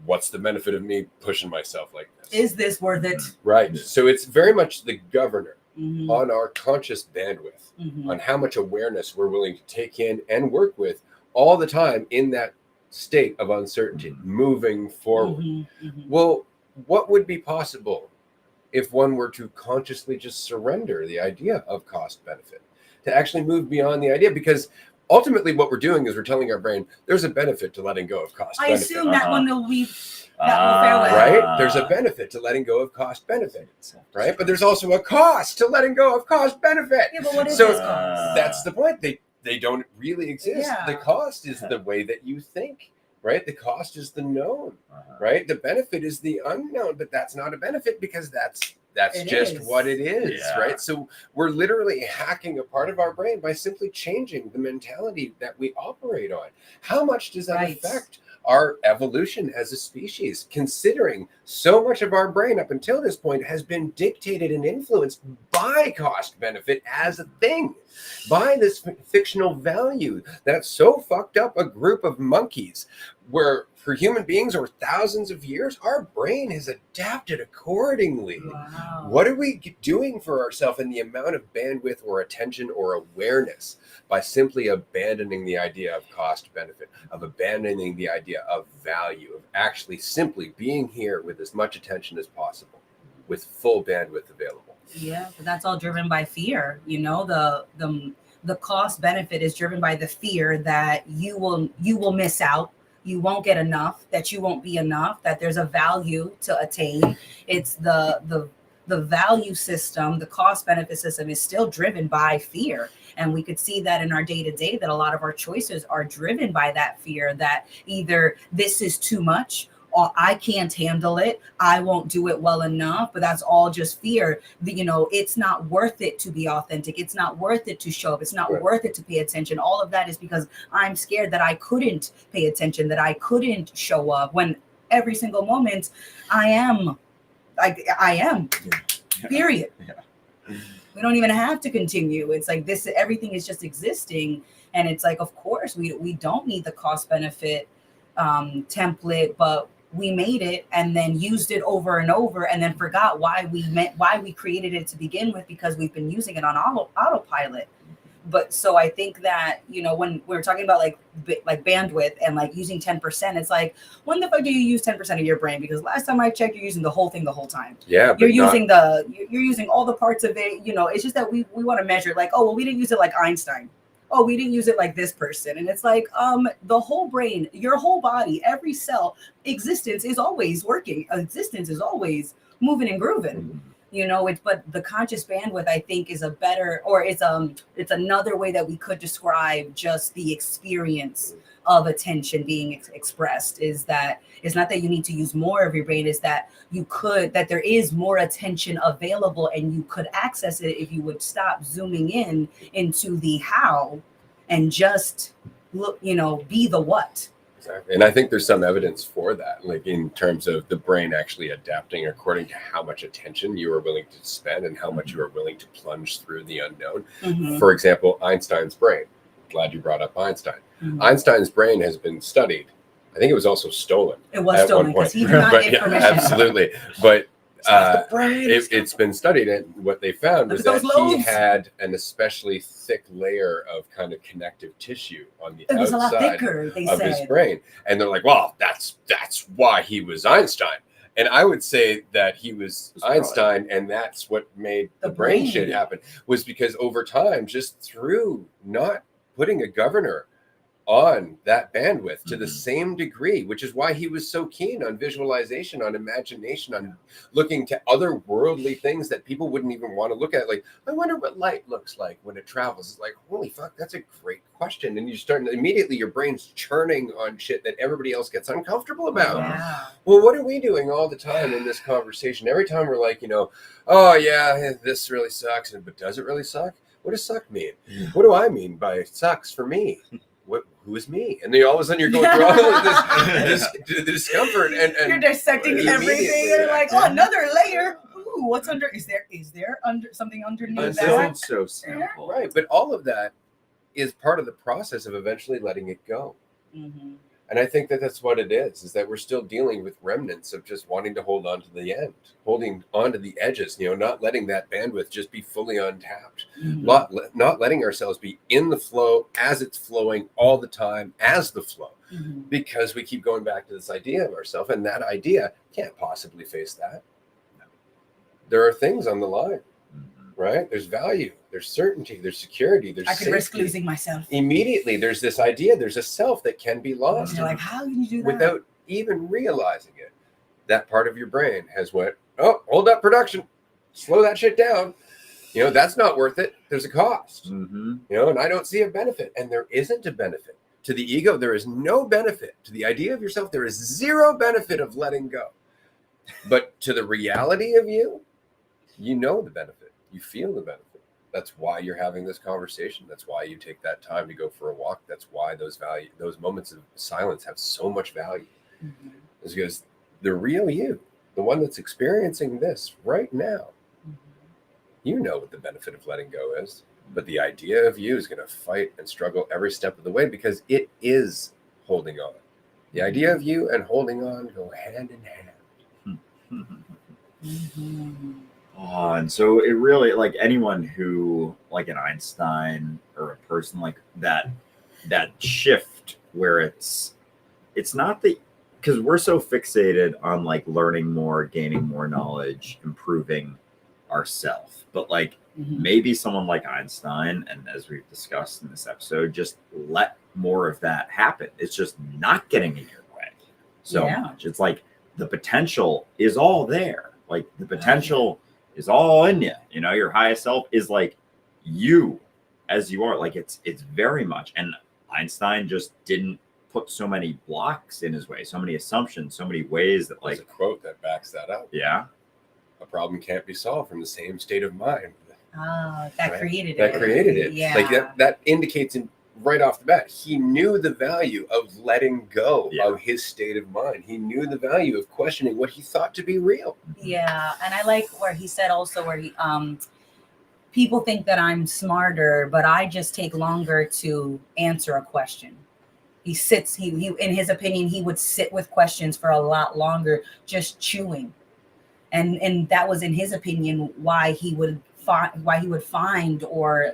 what's the benefit of me pushing myself like this? Is this worth it? Right. So it's very much the governor on our conscious bandwidth, on how much awareness we're willing to take in and work with all the time in that state of uncertainty, moving forward. Well, what would be possible if one were to consciously just surrender the idea of cost benefit, to actually move beyond the idea? Because ultimately what we're doing is we're telling our brain there's a benefit to letting go of cost benefit. I assume that one will be farewell. Right? There's a benefit to letting go of cost benefit, right? But there's also a cost to letting go of cost benefit. Yeah, but what is this cost? That's the point. They don't really exist. Yeah. The cost is the way that you think, right? The cost is the known, right? The benefit is the unknown, but that's not a benefit because that's That's It just is. what it is, Yeah. right? So we're literally hacking a part of our brain by simply changing the mentality that we operate on. How much does that Right. affect our evolution as a species, considering so much of our brain up until this point has been dictated and influenced by cost benefit as a thing, by this fictional value that's so fucked up a group of monkeys, where for human beings over thousands of years, our brain has adapted accordingly. Wow. What are we doing for ourselves in the amount of bandwidth or attention or awareness by simply abandoning the idea of cost benefit, of abandoning the idea of value, of actually simply being here with as much attention as possible, with full bandwidth available? Yeah, but that's all driven by fear. You know, the cost benefit is driven by the fear that you will miss out, you won't get enough, that you won't be enough, that there's a value to attain. It's the value system, the cost benefit system is still driven by fear. And we could see that in our day to day, that a lot of our choices are driven by that fear that either this is too much, or I can't handle it, I won't do it well enough. But that's all just fear. You know, it's not worth it to be authentic. It's not worth it to show up. It's not Right. worth it to pay attention. All of that is because I'm scared that I couldn't pay attention, that I couldn't show up, when every single moment I am. Period. Yeah. We don't even have to continue. It's like this, everything is just existing. And it's like, of course, we don't need the cost benefit template, but we made it and then used it over and over and then forgot why we created it to begin with, because we've been using it on autopilot. But so I think that, you know, when we're talking about like bandwidth and like using 10%, it's like, when the fuck do you use 10% of your brain? Because last time I checked, you're using the whole thing the whole time. Yeah, You're using all the parts of it. You know, it's just that we want to measure like, oh, well, we didn't use it like Einstein. Oh, we didn't use it like this person. And it's like, the whole brain, your whole body, every cell, existence is always working. Existence is always moving and grooving. You know, but the conscious bandwidth, I think, is a better, or it's another way that we could describe just the experience of attention being expressed. Is that it's not that you need to use more of your brain, is that that there is more attention available and you could access it if you would stop zooming in into the how and just look, you know, be the what. Exactly. And I think there's some evidence for that, like in terms of the brain actually adapting according to how much attention you are willing to spend and how much you are willing to plunge through the unknown. Mhm. For example, Einstein's brain. Glad you brought up Einstein. Mhm. Einstein's brain has been studied. I think it was also stolen. It was at stolen one point. because he did not But get yeah, permission. absolutely. But The brain. it's been studied, and what they found was Look that at those he lobes. had an especially thick layer of kind of connective tissue on the It was a lot outside thicker, they of his said. brain. And they're like, well, that's why he was Einstein. And I would say that he was Einstein, and that's what made the brain shit happen, was because over time, just through not putting a governor on that bandwidth to the same degree, which is why he was so keen on visualization, on imagination, on looking to otherworldly things that people wouldn't even want to look at. Like, I wonder what light looks like when it travels. It's like, holy fuck, that's a great question. And you start immediately, your brain's churning on shit that everybody else gets uncomfortable about. Yeah. Well, what are we doing all the time in this conversation? Every time we're like, you know, oh yeah, this really sucks. But does it really suck? What does suck mean? What do I mean by sucks for me? Who is me? And then all of a sudden you're going through all of this discomfort, and you're dissecting everything. You're like, oh, another layer. Ooh, what's under? Is there under something underneath It that? sounds so simple. right? But all of that is part of the process of eventually letting it go. Mm-hmm. And I think that that's what it is that we're still dealing with remnants of just wanting to hold on to the end, holding on to the edges, you know, not letting that bandwidth just be fully untapped, Mm-hmm. not letting ourselves be in the flow as it's flowing all the time as the flow, Mm-hmm. because we keep going back to this idea of ourselves, and that idea can't possibly face that. There are things on the line, right? There's value, there's certainty, there's security, there's I could safety. risk losing myself. Immediately, there's this idea, there's a self that can be lost. You're like, how can you do that? Without even realizing it. That part of your brain has went, oh, hold up production, slow that shit down. You know, that's not worth it. There's a cost. You know, and I don't see a benefit. And there isn't a benefit. To the ego, there is no benefit. To the idea of yourself, there is zero benefit of letting go. But to the reality of you, You know the benefit. You feel the benefit. That's why you're having this conversation. That's why you take that time to go for a walk. That's why those moments of silence have so much value. Mhm. Is because the real you, the one that's experiencing this right now, Mhm. you know what the benefit of letting go is. But the idea of you is going to fight and struggle every step of the way because it is holding on. The idea of you and holding on go hand in hand. Mhm. And so it really, like anyone who, like an Einstein or a person like that shift where it's not the, because we're so fixated on like learning more, gaining more knowledge, improving ourselves, but like Mhm. maybe someone like Einstein, and as we've discussed in this episode, just let more of that happen. It's just not getting in your way so much. It's like the potential is all there. Like the potential is all in you. You know, your highest self is like you as you are. Like it's very much. And Einstein just didn't put so many blocks in his way, so many assumptions, so many ways that like There's a quote that backs that up. Yeah. A problem can't be solved from the same state of mind. That Right? created it. That created it. Yeah. Like that indicates right off the bat, he knew the value of letting go of his state of mind. He knew the value of questioning what he thought to be real. Yeah. And I like where he said also where he people think that I'm smarter, but I just take longer to answer a question. He sits, he in his opinion, he would sit with questions for a lot longer, just chewing. And that was in his opinion why he would find or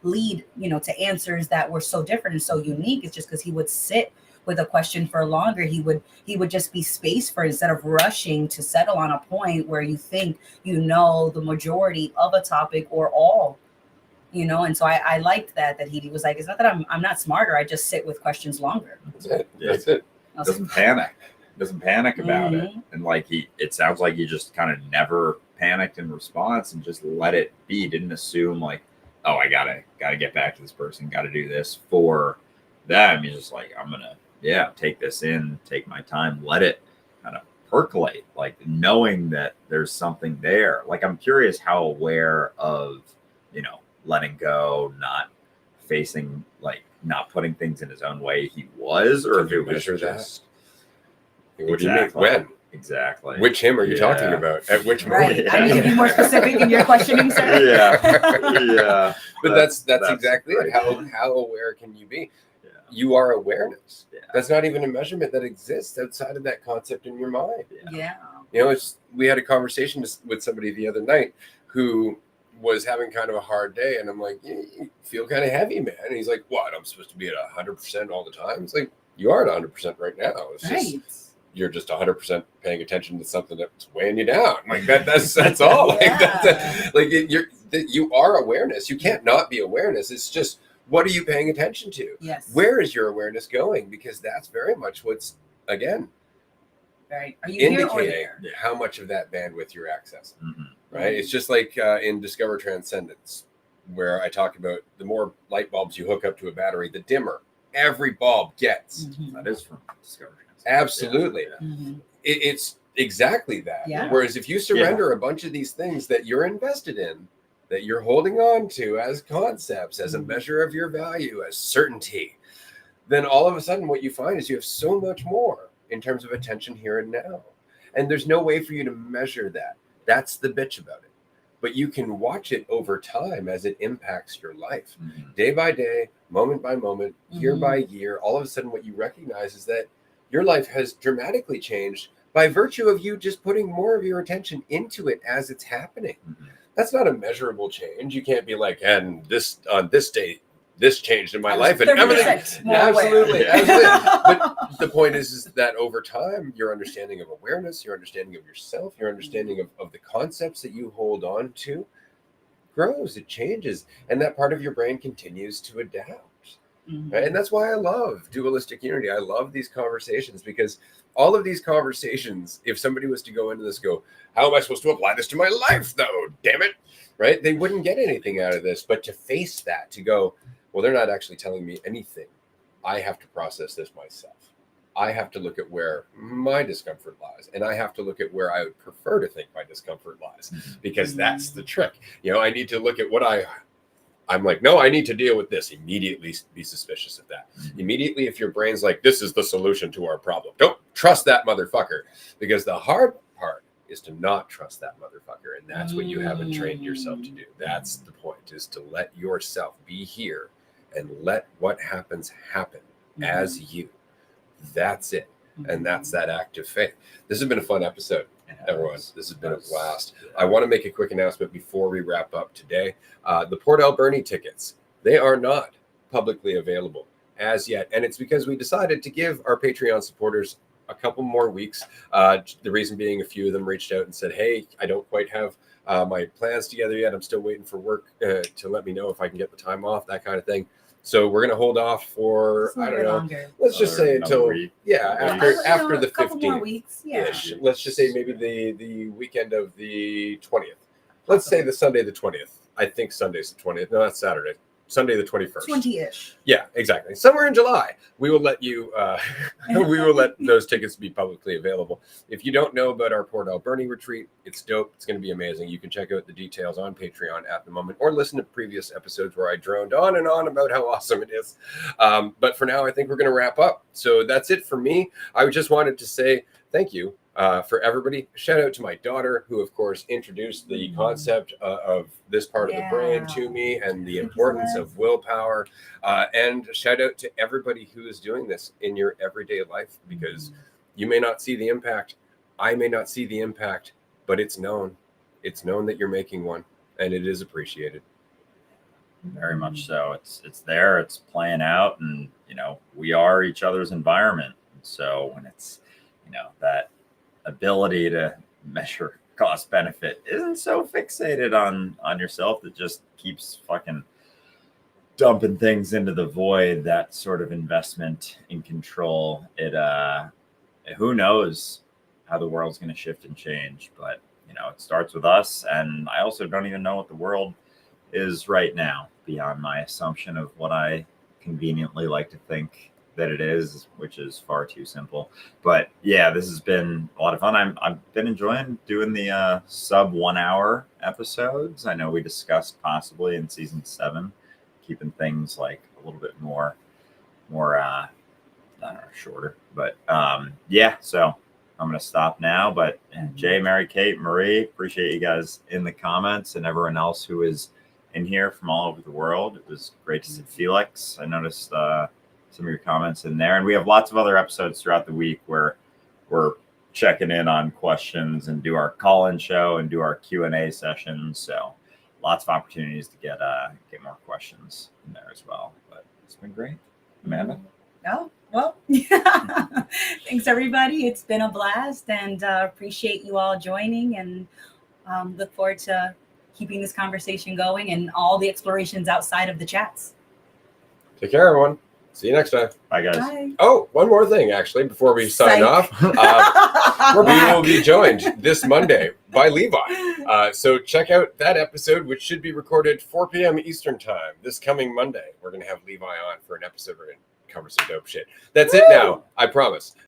lead, to answers that were so different and so unique. It's just because he would sit with a question for longer. He would just be space for, instead of rushing to settle on a point where you think the majority of a topic or all. And so I liked that he was like, it's not that I'm not smarter, I just sit with questions longer. That's it. That's it. Doesn't panic about it. And like it sounds like he just kind of never panicked in response and just let it be. Didn't assume like, oh, I gotta get back to this person, gotta do this for them. He's just like, I'm gonna take this in, take my time, let it kind of percolate, like knowing that there's something there. Like I'm curious how aware of letting go, not facing, like not putting things in his own way he was, or if it was just what do you mean? When? Exactly. Which him are you talking about? At which moment? Right. I need to be more specific in your questioning, sir. Yeah. But that's exactly it. How aware can you be? Yeah. You are awareness. Yeah. That's not even a measurement that exists outside of that concept in your mind. Yeah. We had a conversation with somebody the other night who was having kind of a hard day, and I'm like, you feel kind of heavy, man. And he's like, what? I'm supposed to be at 100% all the time? It's like, you are at 100% right now. It's just you're just 100% paying attention to something that's weighing you down. Like that's all. You are awareness. You can't not be awareness. It's just, what are you paying attention to? Yes. Where is your awareness going? Because that's very much what's, again, right. Are you indicating how much of that bandwidth you're accessing. Mm-hmm. Right. It's just like in Discover Transcendence, where I talk about the more light bulbs you hook up to a battery, the dimmer every bulb gets. Mm-hmm. That is from Discover Transcendence. Absolutely. Yeah. Mm-hmm. It's exactly that. Yeah. Whereas if you surrender a bunch of these things that you're invested in, that you're holding on to as concepts, as a measure of your value, as certainty, then all of a sudden what you find is you have so much more in terms of attention here and now. And there's no way for you to measure that. That's the bitch about it. But you can watch it over time as it impacts your life. Mm-hmm. Day by day, moment by moment, year by year, all of a sudden what you recognize is that your life has dramatically changed by virtue of you just putting more of your attention into it as it's happening. Mm-hmm. That's not a measurable change. You can't be like, and this on this day, this changed in my life, and everything. Absolutely. But the point is that over time, your understanding of awareness, your understanding of yourself, your understanding of the concepts that you hold on to grows, it changes, and that part of your brain continues to adapt. Mm-hmm. Right? And that's why I love Dualistic Unity. I love these conversations, because all of these conversations, if somebody was to go into this, how am I supposed to apply this to my life, though? Damn it. Right? They wouldn't get anything out of this. But to face that, to go, well, they're not actually telling me anything. I have to process this myself. I have to look at where my discomfort lies, and I have to look at where I would prefer to think my discomfort lies, because that's the trick. I need to look at what I'm like, no, I need to deal with this. Immediately be suspicious of that. Immediately, if your brain's like, this is the solution to our problem, don't trust that motherfucker, because the hard part is to not trust that motherfucker. And that's what you haven't trained yourself to do. That's the point, is to let yourself be here and let what happens happen as you. That's it. And that's that act of faith. This has been a fun episode, everyone. This has been a blast. I want to make a quick announcement before we wrap up today. The Port Alberni tickets, they are not publicly available as yet. And it's because we decided to give our Patreon supporters a couple more weeks. The reason being, a few of them reached out and said, hey, I don't quite have my plans together yet. I'm still waiting for work to let me know if I can get the time off, that kind of thing. So we're gonna hold off for, I don't know, longer. Let's just say until week. after the a couple more 15th. weeks. Yeah. Let's just say maybe the weekend of the 20th. Let's say the Sunday the 20th. I think Sunday's the 20th. No, that's Saturday. Sunday the 21st. 20-ish. Yeah, exactly. Somewhere in July, we will let you. We will let those tickets be publicly available. If you don't know about our Port Alberni retreat, it's dope. It's going to be amazing. You can check out the details on Patreon at the moment, or listen to previous episodes where I droned on and on about how awesome it is. But for now, I think we're going to wrap up. So that's it for me. I just wanted to say thank you. For everybody. Shout out to my daughter, who of course introduced the concept of this part of the brain to me, and the importance of willpower. And shout out to everybody who is doing this in your everyday life, because you may not see the impact. I may not see the impact, but it's known. It's known that you're making one, and it is appreciated. Very much so. It's there, it's playing out, and we are each other's environment. So when it's that ability to measure cost benefit isn't so fixated on yourself that just keeps fucking dumping things into the void, that sort of investment in control, who knows how the world's going to shift and change, but it starts with us. And I also don't even know what the world is right now, beyond my assumption of what I conveniently like to think that it is, which is far too simple. But yeah, this has been a lot of fun. I've been enjoying doing the sub 1 hour episodes. I know we discussed possibly in season 7 keeping things like a little bit more I don't know, shorter. But yeah, so I'm gonna stop now. But Jay, Mary, Kate, Marie, appreciate you guys in the comments, and everyone else who is in here from all over the world. It was great to see Felix. I noticed some of your comments in there, and we have lots of other episodes throughout the week where we're checking in on questions and do our call-in show and do our Q&A sessions. So lots of opportunities to get more questions in there as well. But it's been great. Amanda? Oh, well, thanks everybody. It's been a blast, and appreciate you all joining, and look forward to keeping this conversation going and all the explorations outside of the chats. Take care, everyone. See you next time. Bye, guys. Bye. Oh, one more thing, actually, before we sign off. We will be joined this Monday by Levi. So check out that episode, which should be recorded 4 p.m. Eastern time this coming Monday. We're going to have Levi on for an episode. We're going to cover some dope shit. That's it now. I promise.